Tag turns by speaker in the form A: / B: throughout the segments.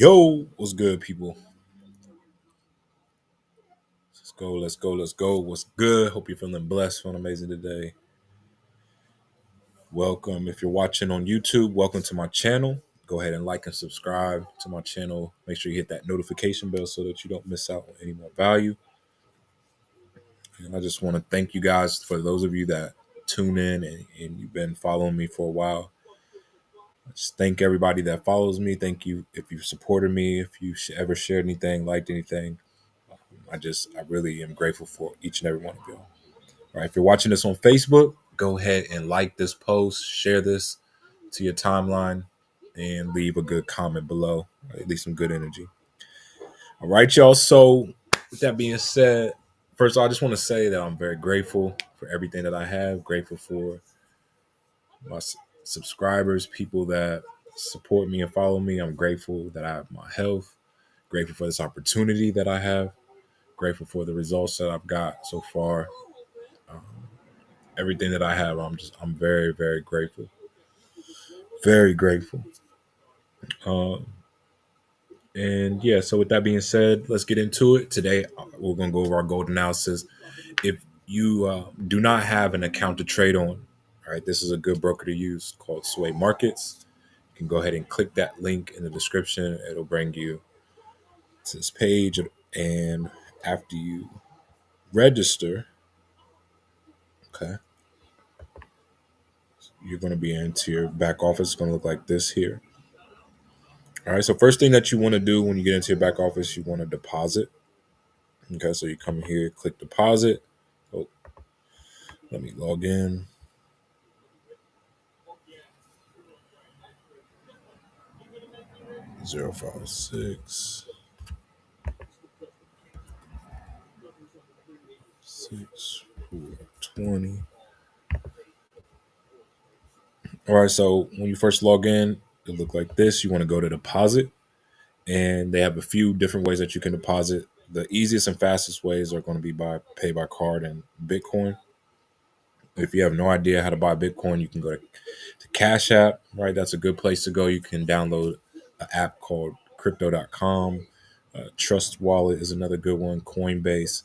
A: Yo, what's good, people? Let's go, let's go, let's go. What's good? Hope you're feeling blessed, feeling amazing today. Welcome. If you're watching on YouTube, welcome to my channel. Go ahead and like and subscribe to my channel. Make sure you hit that notification bell so that you don't miss out on any more value. And I just want to thank you guys for those of you that tune in and you've been following me for a while. I just thank everybody that follows me. Thank you if you've supported me, if you ever shared anything, liked anything. I really am grateful for each and every one of you. All right, if you're watching this on Facebook, go ahead and like this post, share this to your timeline, and leave a good comment below. At least some good energy. All right, y'all. So, with that being said, first of all, I just want to say that I'm very grateful for everything that I have. Grateful for my subscribers, people that support me and follow me. I'm grateful that I have my health. Grateful for this opportunity that I have. Grateful for the results that I've got so far. Um, Everything that I have, I'm very, very grateful. Very grateful. Um, and yeah, so with that being said, let's get into it. Today, we're going to go over our gold analysis. If you do not have an account to trade on, all right, this is a good broker to use called Sway Markets. You can go ahead and click that link in the description. It'll bring you to this page. And after you register, okay, you're going to be into your back office. It's going to look like this here. All right. So first thing that you want to do when you get into your back office, you want to deposit. Okay. So you come here, click deposit. Oh, let me log in. 056 6420. All right. So when you first log in, it look like this. You want to go to deposit, and they have a few different ways that you can deposit. The easiest and fastest ways are going to be by pay by card and Bitcoin. If you have no idea how to buy Bitcoin, you can go to Cash App, right? That's a good place to go. You can download an app called crypto.com. Trust Wallet is another good one. Coinbase.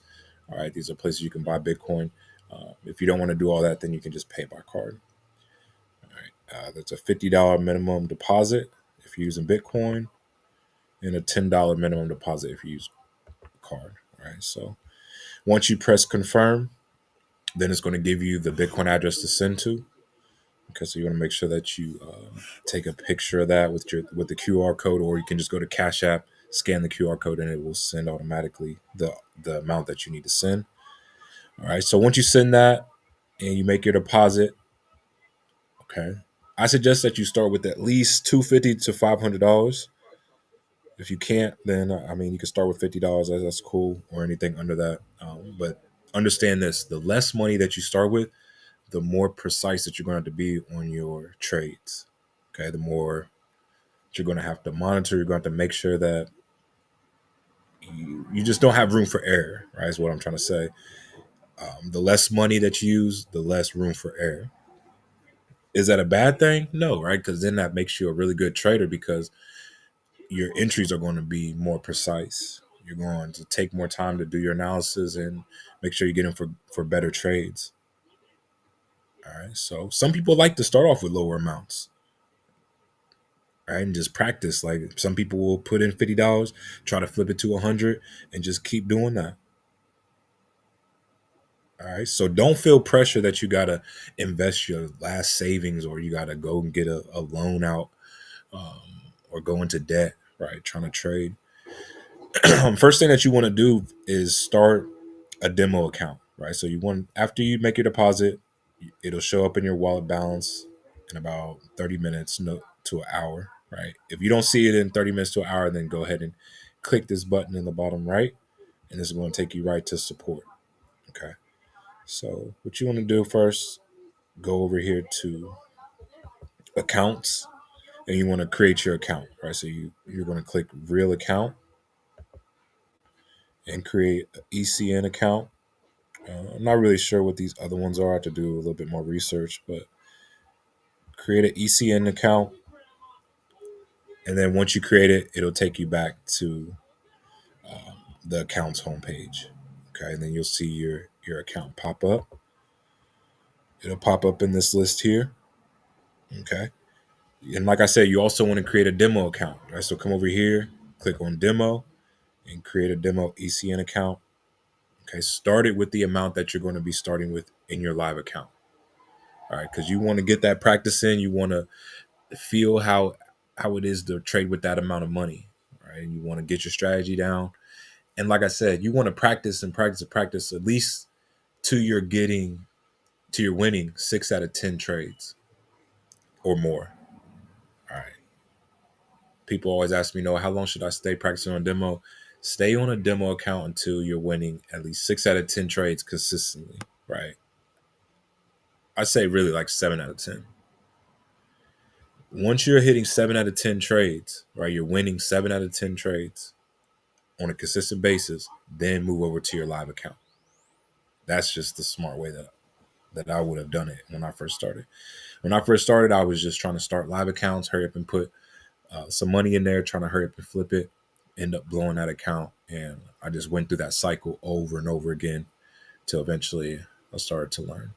A: All right, these are places you can buy Bitcoin. If you don't want to do all that, then you can just pay by card. All right, that's a $50 minimum deposit if you're using Bitcoin, and a $10 minimum deposit if you use card. All right, so once you press confirm, then it's going to give you the Bitcoin address to send to. Okay, so you want to make sure that you take a picture of that with the QR code, or you can just go to Cash App, scan the QR code, and it will send automatically the amount that you need to send. All right. So once you send that and you make your deposit, okay, I suggest that you start with at least $250 to $500. If you can't, then I mean you can start with $50. That's cool, or anything under that. But understand this: the less money that you start with, the more precise that you're going to have to be on your trades. Okay, the more you're going to have to monitor. You're going to have to make sure that you just don't have room for error, right? Is what I'm trying to say. The less money that you use, the less room for error. Is that a bad thing? No, right? Because then that makes you a really good trader because your entries are going to be more precise. You're going to take more time to do your analysis and make sure you get in for better trades. All right. So some people like to start off with lower amounts, right? And just practice. Like some people will put in $50, try to flip it to 100, and just keep doing that. All right. So don't feel pressure that you gotta invest your last savings or you gotta go and get a loan out, or go into debt. Right. Trying to trade. First thing that you want to do is start a demo account. Right. So you want after you make your deposit, it'll show up in your wallet balance in about 30 minutes to an hour. Right. If you don't see it in 30 minutes to an hour, then go ahead and click this button in the bottom right, and this is going to take you right to support. Okay. So what you want to do first, go over here to accounts, and you want to create your account. Right. So you're going to click real account and create an ECN account. I'm not really sure what these other ones are. I have to do a little bit more research, but create an ECN account. And then once you create it, it'll take you back to the account's homepage. Okay, and then you'll see your account pop up. It'll pop up in this list here. Okay, and like I said, you also want to create a demo account. Right, so come over here, click on demo, and create a demo ECN account. Okay, start it with the amount that you're going to be starting with in your live account. All right, because you want to get that practice in. You want to feel how it is to trade with that amount of money. Right, you want to get your strategy down. And like I said, you want to practice and practice and practice at least till you're getting to your winning 6 out of 10 trades or more. All right. People always ask me, how long should I stay practicing on demo? Stay on a demo account until you're winning at least 6 out of 10 trades consistently. Right. I say really like 7 out of 10. Once you're hitting 7 out of 10 trades, right, you're winning 7 out of 10 trades on a consistent basis, then move over to your live account. That's just the smart way that I would have done it when I first started. When I first started, I was just trying to start live accounts, hurry up and put some money in there, trying to hurry up and flip it, end up blowing that account. And I just went through that cycle over and over again till eventually I started to learn.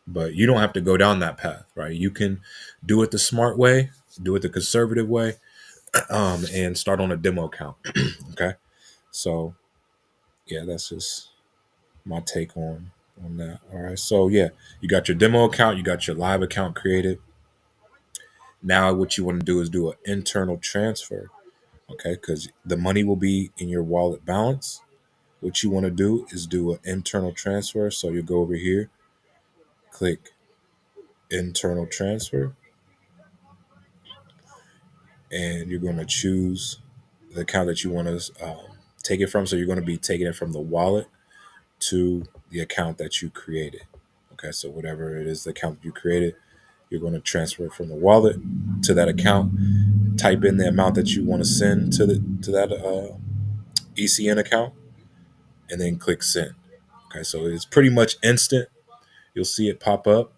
A: But you don't have to go down that path, right? You can do it the smart way, do it the conservative way, and start on a demo account. Okay. So yeah, that's just my take on that. All right. So yeah, you got your demo account, you got your live account created. Now what you want to do is do an internal transfer. Okay, because the money will be in your wallet balance. What you want to do is do an internal transfer. So you go over here, click internal transfer, and you're going to choose the account that you want to take it from. So you're going to be taking it from the wallet to the account that you created. Okay, so whatever it is, the account you created, you're going to transfer it from the wallet to that account. Type in the amount that you want to send to that ECN account, and then click send. Okay, so it's pretty much instant. You'll see it pop up.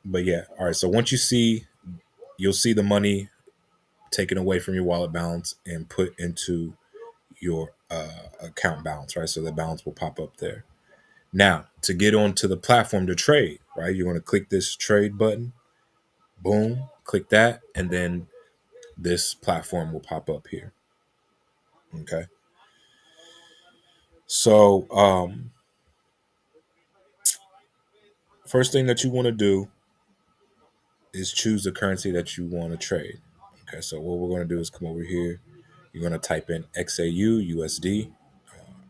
A: But yeah, all right. So once you'll see the money taken away from your wallet balance and put into your account balance, right? So the balance will pop up there. Now, to get onto the platform to trade, right? You're going to click this trade button. Boom, click that, and then this platform will pop up here. Okay. So, first thing that you want to do is choose the currency that you want to trade. Okay, so what we're going to do is come over here. You're going to type in XAU USD.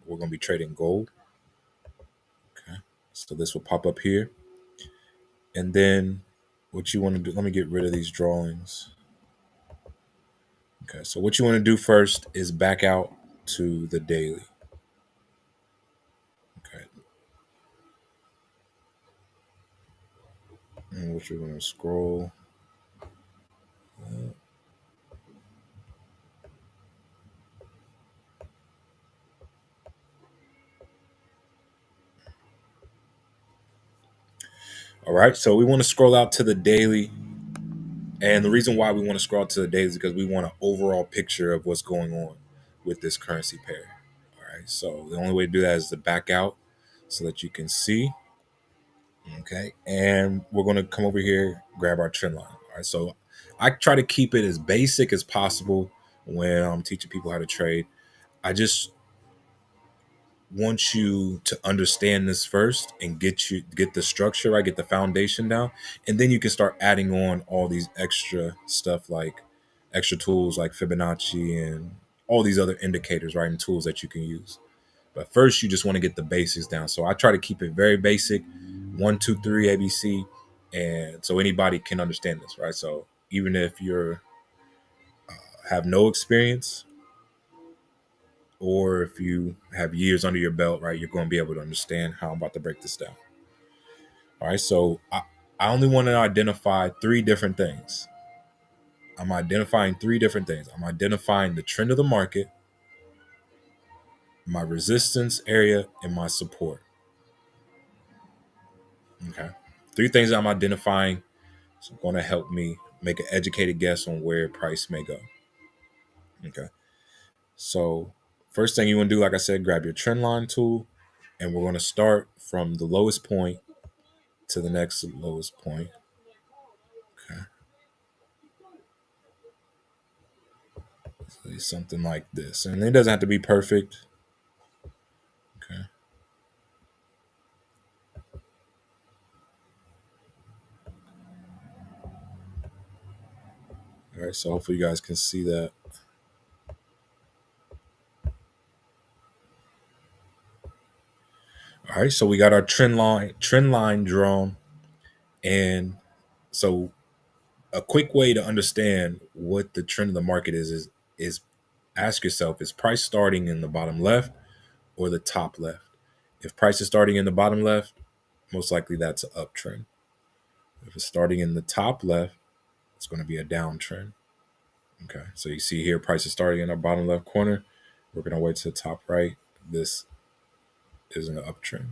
A: We're going to be trading gold. Okay, so this will pop up here. And then what you want to do, let me get rid of these drawings. Okay, so what you want to do first is back out to the daily. Okay, and what you're going to scroll. All right, so we want to scroll out to the daily. And the reason why we want to scroll out to the daily is because we want an overall picture of what's going on with this currency pair. All right, so the only way to do that is to back out so that you can see. Okay, and we're going to come over here, grab our trend line. All right, so I try to keep it as basic as possible when I'm teaching people how to trade. I just want you to understand this first and get the structure right, get the foundation down, and then you can start adding on all these extra stuff like extra tools like Fibonacci and all these other indicators, right, and tools that you can use. But first, you just want to get the basics down. So I try to keep it very basic, 1, 2, 3 ABC, and so anybody can understand this, right? So even if you're have no experience, or if you have years under your belt, right, you're going to be able to understand how I'm about to break this down. All right, so I only want to identify 3 different things. I'm identifying 3 different things. I'm identifying the trend of the market, my resistance area, and my support. Okay. 3 things I'm identifying So going to help me make an educated guess on where price may go. Okay. So first thing you want to do, like I said, grab your trend line tool, and we're going to start from the lowest point to the next lowest point. Okay. So something like this. And it doesn't have to be perfect. Okay. All right. So hopefully you guys can see that. All right. So we got our trend line drawn. And so a quick way to understand what the trend of the market is ask yourself, is price starting in the bottom left or the top left? If price is starting in the bottom left, most likely that's an uptrend. If it's starting in the top left, it's going to be a downtrend. Okay, so you see here, price is starting in our bottom left corner. We're going to wait to the top right. This is an uptrend.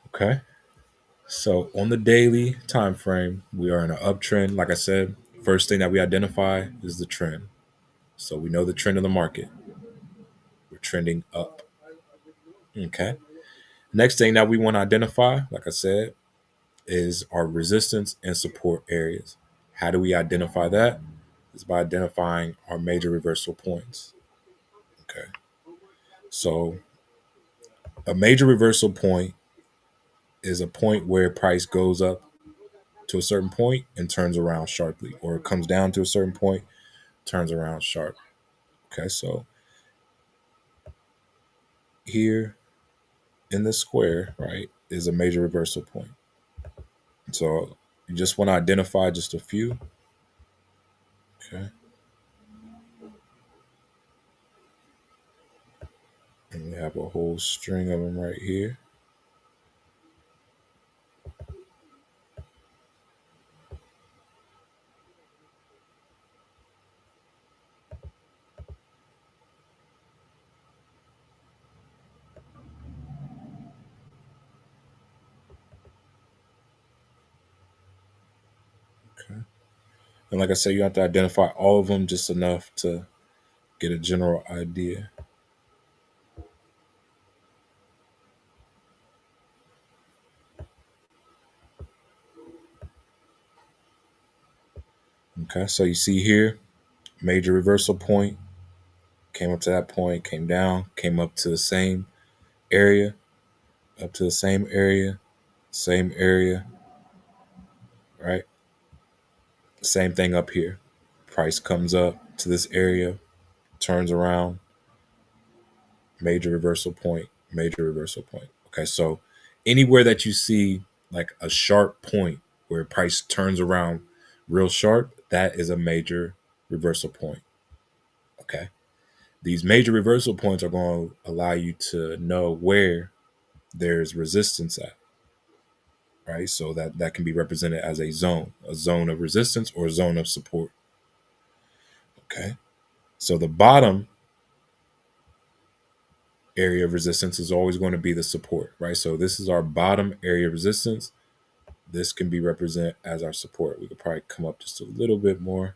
A: Okay, so on the daily time frame, we are in an uptrend. Like I said, first thing that we identify is the trend. So we know the trend of the market. We're trending up. Okay. Next thing that we want to identify, like I said, is our resistance and support areas. How do we identify that? It's by identifying our major reversal points. Okay. So a major reversal point is a point where price goes up to a certain point and turns around sharply, or it comes down to a certain point, turns around sharp. Okay. So here in this square, right, is a major reversal point. So you just want to identify just a few. Okay. And we have a whole string of them right here. Okay. And like I said, you have to identify all of them just enough to get a general idea. Okay. So you see here, major reversal point, came up to that point, came down, came up to the same area, up to the same area, right? Same thing up here. Price comes up to this area, turns around, major reversal point, major reversal point. Okay, so anywhere that you see like a sharp point where price turns around real sharp, that is a major reversal point. Okay, these major reversal points are going to allow you to know where there's resistance at, right? So that can be represented as a zone of resistance or a zone of support. Okay, so the bottom area of resistance is always going to be the support, right? So this is our bottom area of resistance. This can be represented as our support. We could probably come up just a little bit more.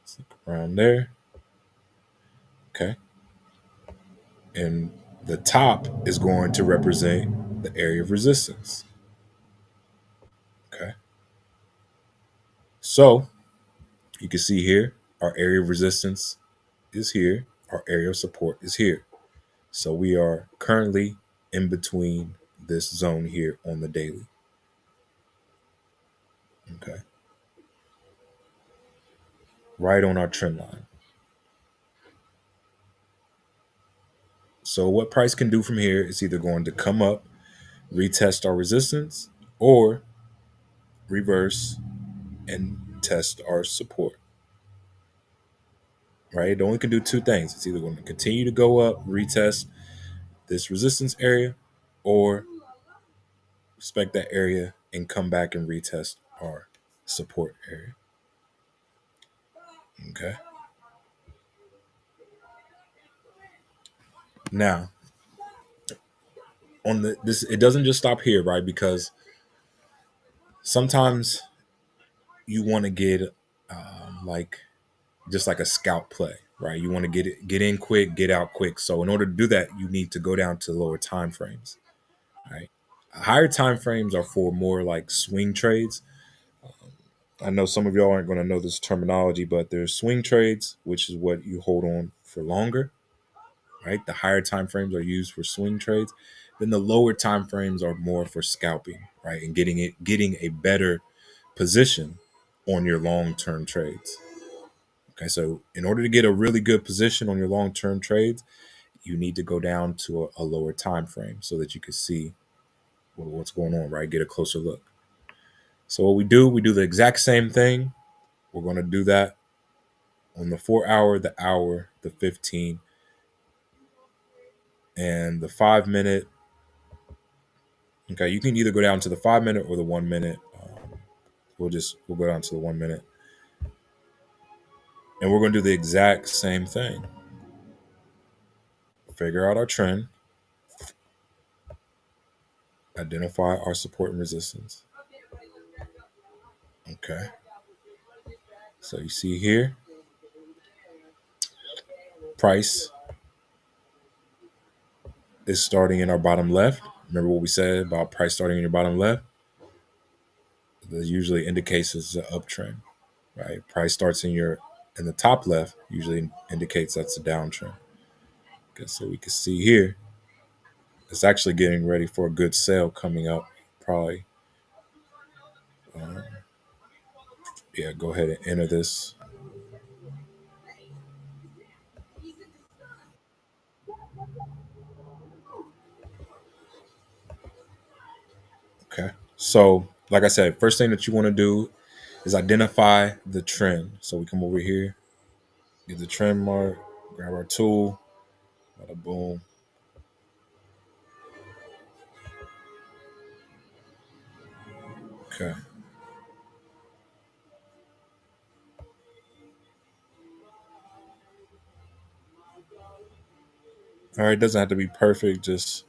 A: Let's look around there. Okay. And the top is going to represent the area of resistance. Okay. So you can see here, our area of resistance is here. Our area of support is here. So we are currently in between this zone here on the daily. Okay. Right on our trend line. So what price can do from here is either going to come up, retest our resistance, or reverse and test our support. Right? It only can do two things. It's either going to continue to go up, retest this resistance area, or respect that area and come back and retest our support area. Okay. Now, on this, it doesn't just stop here, right? Because Sometimes you want to get like just like a scout play, right? You want to get in quick, get out quick. So in order to do that, you need to go down to lower time frames, right? Higher time frames are for more like swing trades. I know some of y'all aren't going to know this terminology, but there's swing trades, which is what you hold on for longer, right? The higher time frames are used for swing trades. Then the lower time frames are more for scalping, right? And getting a better position on your long-term trades. Okay, so in order to get a really good position on your long-term trades, you need to go down to a lower time frame so that you can see what's going on, right? Get a closer look. So what we do the exact same thing. We're going to do that on the 4 hour, the hour, the 15, and the 5 minute. Okay, you can either go down to the 5 minute or the 1 minute. We'll go down to the 1 minute, and we're going to do the exact same thing. Figure out our trend, identify our support and resistance. Okay, so you see here, price is starting in our bottom left. Remember what we said about price starting in your bottom left? That usually indicates it's an uptrend, right? Price starts in the top left, usually indicates that's a downtrend. Okay, so we can see here, it's actually getting ready for a good sale coming up. Probably, um, yeah. Go ahead and enter this. Okay, so like I said, first thing that you want to do is identify the trend. So we come over here, get the trend mark, grab our tool, bada boom. Okay. All right, it doesn't have to be perfect, just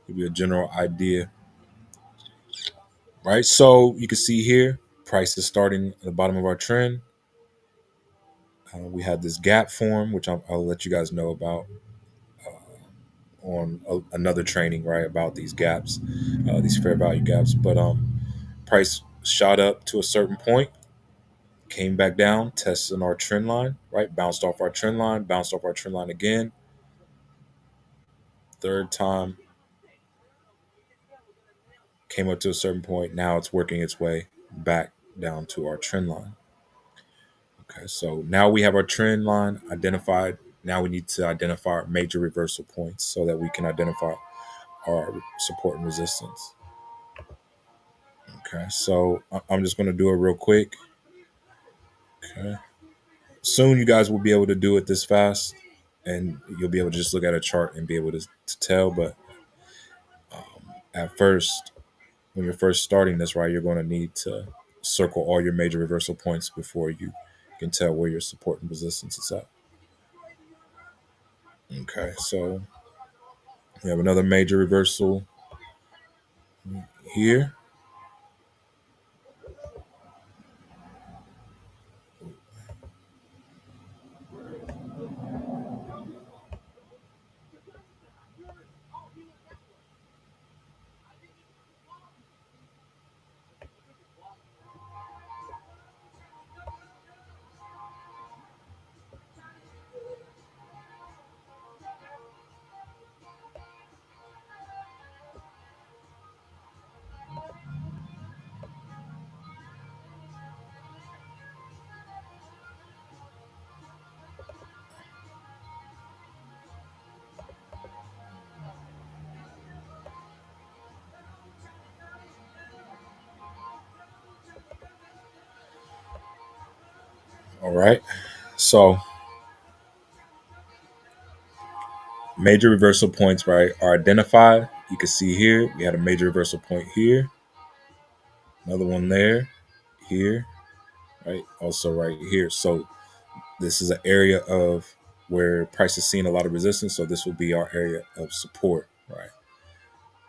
A: give you a general idea. Right, so you can see here, price is starting at the bottom of our trend. We have this gap form, which I'll let you guys know about on another training, right, about these gaps, these fair value gaps. But price shot up to a certain point, came back down, testing our trend line, right, bounced off our trend line, bounced off our trend line again. Third time, came up to a certain point. Now it's working its way back down to our trend line. Okay, so now we have our trend line identified. Now we need to identify our major reversal points so that we can identify our support and resistance. Okay, so I'm just going to do it real quick. Okay, soon you guys will be able to do it this fast, and you'll be able to just look at a chart and be able to tell. But at first, when you're first starting this, right, you're going to need to circle all your major reversal points before you can tell where your support and resistance is at. Okay, so we have another major reversal here. All right. So major reversal points, right, are identified. You can see here we had a major reversal point here, another one there, here, right, also right here. So this is an area of where price is seeing a lot of resistance. So this will be our area of support, right?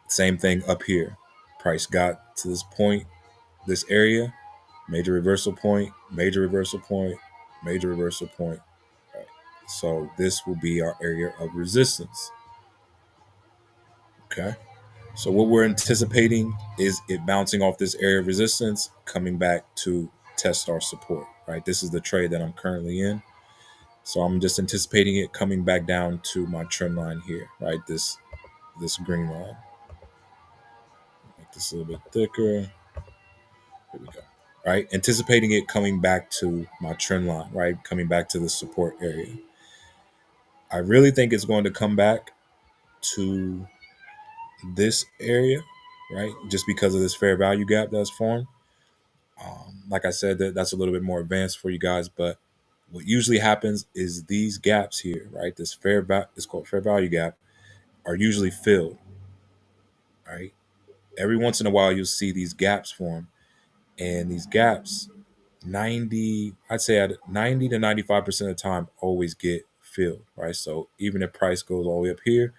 A: Same thing up here. Price got to this point, this area, major reversal point, major reversal point, major reversal point. Right. So this will be our area of resistance. Okay. So what we're anticipating is it bouncing off this area of resistance, coming back to test our support. Right. This is the trade that I'm currently in. So I'm just anticipating it coming back down to my trend line here. Right. This green line. Make this a little bit thicker. Here we go. Right, anticipating it coming back to my trend line, right, coming back to the support area. I really think it's going to come back to this area, right, just because of this fair value gap that's formed. Like I said, that's a little bit more advanced for you guys, but what usually happens is these gaps here, right, it's called fair value gap, are usually filled, right. Every once in a while, you'll see these gaps form, and these gaps 90 to 95% of the time always get filled, right? So even if price goes all the way up here,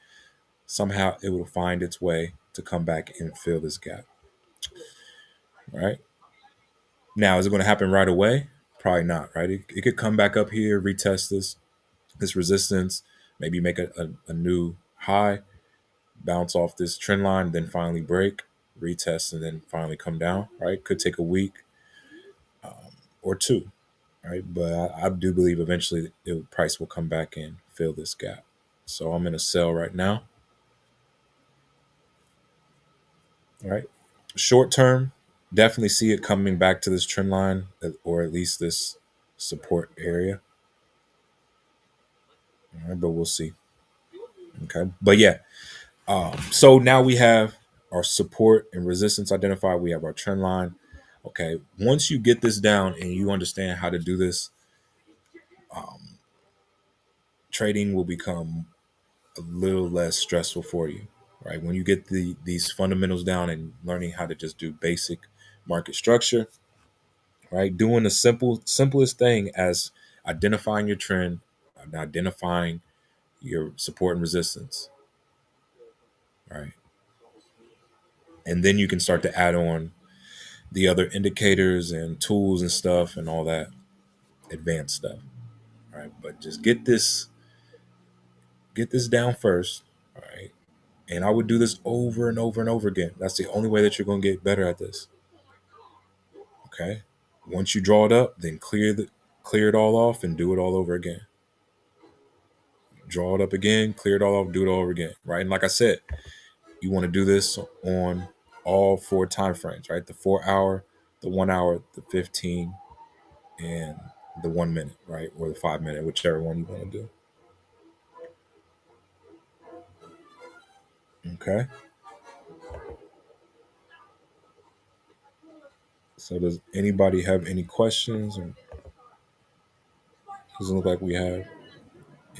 A: somehow it will find its way to come back and fill this gap, right? Now, is it going to happen right away? Probably not, right? It could come back up here, retest this resistance, maybe make a new high, bounce off this trend line, then finally break, retest, and then finally come down, right? Could take a week or two, right? But I do believe eventually the price will come back and fill this gap. So I'm in a sell right now. All right. Short term, definitely see it coming back to this trend line or at least this support area. All right, but we'll see. Okay. But yeah. So now we have our support and resistance identified. We have our trend line. Okay. Once you get this down and you understand how to do this, trading will become a little less stressful for you, right? When you get these fundamentals down and learning how to just do basic market structure, right? Doing the simplest thing as identifying your trend, and identifying your support and resistance, right? And then you can start to add on the other indicators and tools and stuff and all that advanced stuff, right? But just get this down first, right? And I would do this over and over and over again. That's the only way that you're going to get better at this. Okay. Once you draw it up, then clear it all off and do it all over again. Draw it up again, clear it all off, do it all over again. Right. And like I said, you want to do this on all 4 time frames, right? The 4 hour, the 1 hour, the 15, and the 1 minute, right? Or the 5 minute, whichever one you want to do. Okay. So does anybody have any questions? Or doesn't look like we have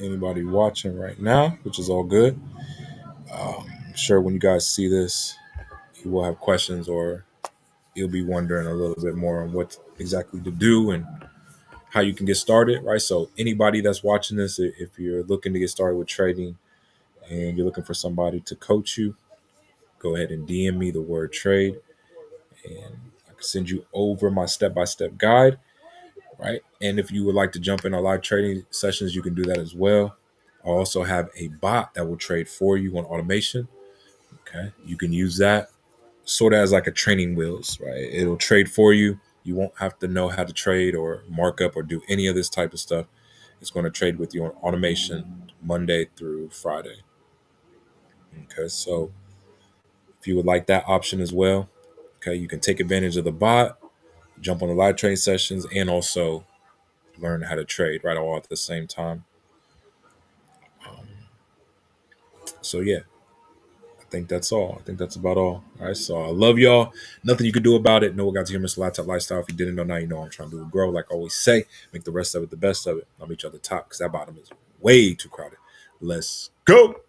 A: anybody watching right now, which is all good. I'm sure when you guys see this, you will have questions or you'll be wondering a little bit more on what exactly to do and how you can get started, right? So anybody that's watching this, if you're looking to get started with trading and you're looking for somebody to coach you, go ahead and DM me the word trade and I can send you over my step-by-step guide, right? And if you would like to jump in our live trading sessions, you can do that as well. I also have a bot that will trade for you on automation. Okay. You can use that sort of as like a training wheels, right? It'll trade for you. You won't have to know how to trade or mark up or do any of this type of stuff. It's going to trade with you on automation Monday through Friday. Okay. So if you would like that option as well, okay, you can take advantage of the bot, jump on the live trading sessions, and also learn how to trade right all at the same time. So yeah, I think that's all. I think that's about all. All right. So I love y'all. Nothing you can do about it. No one got to hear Mr. Laptop Lifestyle. If you didn't know, now you know I'm trying to do it grow. Like I always say, make the rest of it the best of it. I'll meet you at the top because that bottom is way too crowded. Let's go.